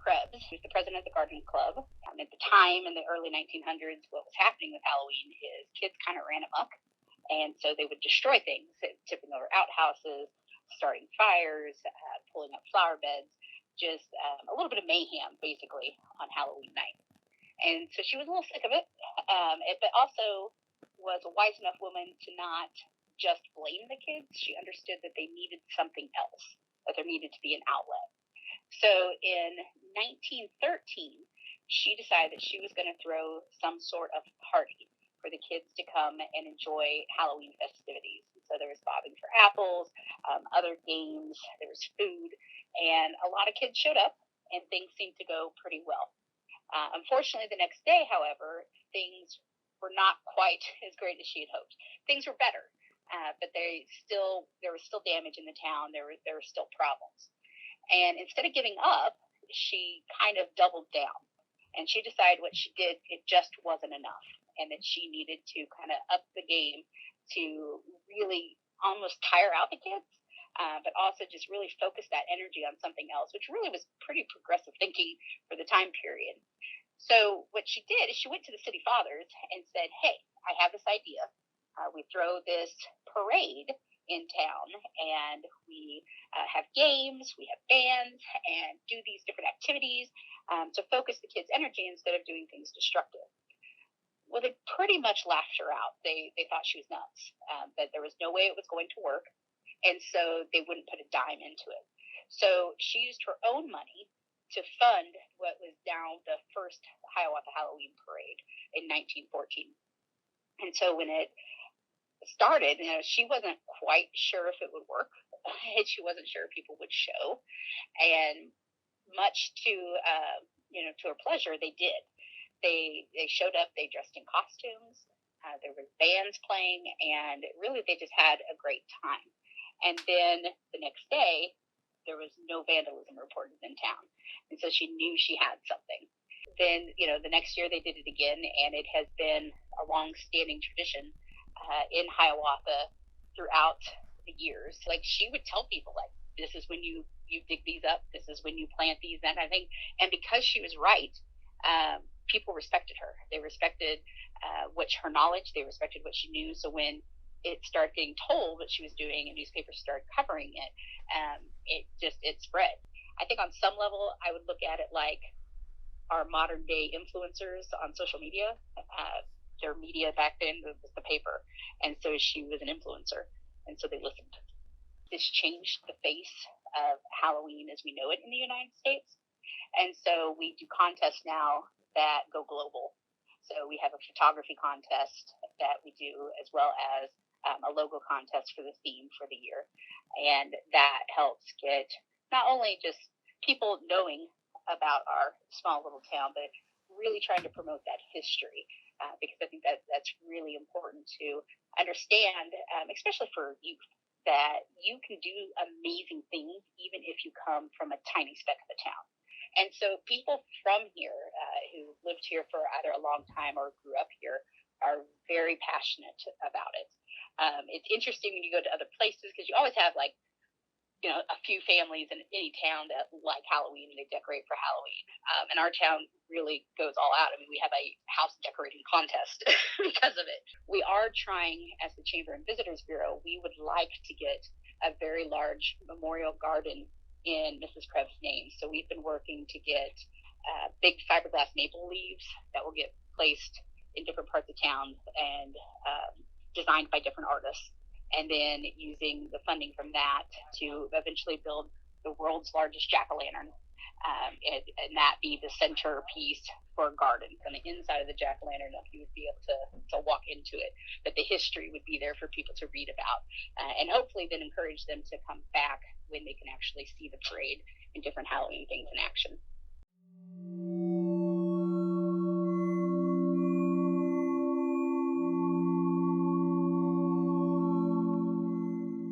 Krebs, who's the president of the garden club. At the time, in the early 1900s, what was happening with Halloween is kids kind of ran amok. And so they would destroy things, tipping over outhouses, starting fires, pulling up flower beds, just a little bit of mayhem, basically, on Halloween night. And so she was a little sick of it, but also was a wise enough woman to not just blame the kids. She understood that they needed something else, that there needed to be an outlet. So in 1913, she decided that she was going to throw some sort of party for the kids to come and enjoy Halloween festivities. So there was bobbing for apples, other games, there was food, and a lot of kids showed up, and things seemed to go pretty well. Unfortunately, the next day, however, things were not quite as great as she had hoped. Things were better, but there was still damage in the town. There were still problems. And instead of giving up, she kind of doubled down. And she decided what she did, it just wasn't enough. And that she needed to kind of up the game to really almost tire out the kids, but also just really focus that energy on something else, which really was pretty progressive thinking for the time period. So what she did is she went to the city fathers and said, hey, I have this idea. We throw this parade in town, and we have games, we have bands, and do these different activities to focus the kids' energy instead of doing things destructive. Well, they pretty much laughed her out. They thought she was nuts, that there was no way it was going to work, and so they wouldn't put a dime into it. So she used her own money to fund what was now the first Hiawatha Halloween parade in 1914. And so when it started, she wasn't quite sure if it would work. She wasn't sure if people would show, and much to to her pleasure, they did. They showed up. They dressed in costumes. There were bands playing, and really they just had a great time. And then the next day, there was no vandalism reported in town, and so she knew she had something. Then the next year they did it again, and it has been a long-standing tradition in Hiawatha throughout the years. Like, she would tell people, like, this is when you dig these up, this is when you plant these, that kind of thing. And because she was right, people respected her. They respected her knowledge. They respected what she knew. So when it started getting told what she was doing and newspapers started covering it, it spread. I think on some level, I would look at it like our modern day influencers on social media. Their media back then was the paper, and so she was an influencer, and so they listened. This changed the face of Halloween as we know it in the United States, and so we do contests now that go global. So we have a photography contest that we do, as well as a logo contest for the theme for the year, and that helps get not only just people knowing about our small little town, but really trying to promote that history, because I think that's really important to understand, especially for youth, that you can do amazing things even if you come from a tiny speck of a town. And so people from here who lived here for either a long time or grew up here are very passionate about it. It's interesting when you go to other places, because you always have a few families in any town that like Halloween and they decorate for Halloween. And our town really goes all out. I mean, we have a house decorating contest because of it. We are trying, as the Chamber and Visitors Bureau, we would like to get a very large memorial garden in Mrs. Krebs' name. So we've been working to get big fiberglass maple leaves that will get placed in different parts of town and designed by different artists. And then using the funding from that to eventually build the world's largest jack-o'-lantern, and that be the centerpiece for a garden. On the inside of the jack-o'-lantern, you would be able to walk into it, but the history would be there for people to read about, and hopefully then encourage them to come back when they can actually see the parade and different Halloween things in action.